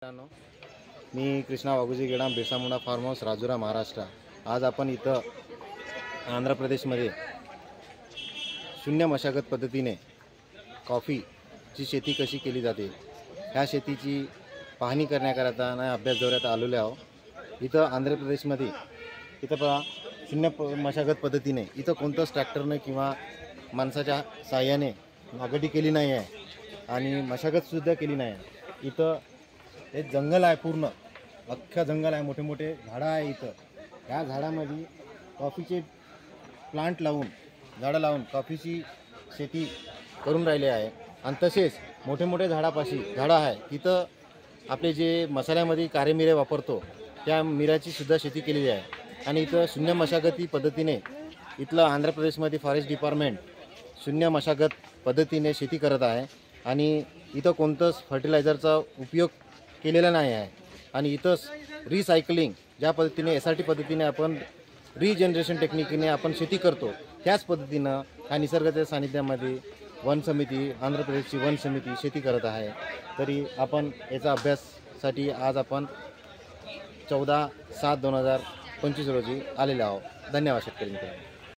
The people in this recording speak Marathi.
मित्रांनो, मी कृष्णा वाघुजी गेडाम बिरसा मुंडा फार्म हाऊस राजुरा महाराष्ट्र। आज आपण इथं आंध्र प्रदेशमध्ये शून्य मशागत पद्धतीने कॉफीची शेती कशी केली जाते ह्या शेतीची पाहणी करण्याकरता आणि अभ्यास दौऱ्यात आलेलो आहोत। इथं आंध्र प्रदेशमध्ये इथं पहा शून्य मशागत पद्धतीने इथं कोणतंच ट्रॅक्टरने किंवा माणसाच्या साहाय्याने नागटी केली नाही आहे आणि मशागतसुद्धा केली नाही आहे। इथं हे जंगल आहे, पूर्ण अख्खं जंगल आहे, मोठे मोठे झाडं आहे। इथं ह्या झाडामध्ये कॉफीचे प्लांट लावून झाडं लावून कॉफीची शेती करून राहिले आहे। आणि तसेच मोठे मोठे झाडं आहे तिथं आपले जे मसाल्यामध्ये काळे मिरे वापरतो त्या मिऱ्याची सुद्धा शेती केलेली आहे। आणि इथं शून्य मशागती पद्धतीने इथलं आंध्र प्रदेशमध्ये फॉरेस्ट डिपार्टमेंट शून्य मशागत पद्धतीने शेती करत आहे आणि इथं कोणतंच फर्टिलायझरचा उपयोग केलेला नाही आहे। आणि इथंच रिसायकलिंग ज्या पद्धतीने SRT पद्धतीने आपण रिजनरेशन टेक्निकीने आपण शेती करतो त्याच पद्धतीनं ह्या निसर्गाच्या सानिध्यामध्ये वन समिती आंध्र प्रदेशची वन समिती शेती करत आहे। तरी आपण याचा अभ्यासासाठी आज आपण 14/7/2025 रोजी आलेले आहोत। धन्यवाद शेतकरी मित्रांनो।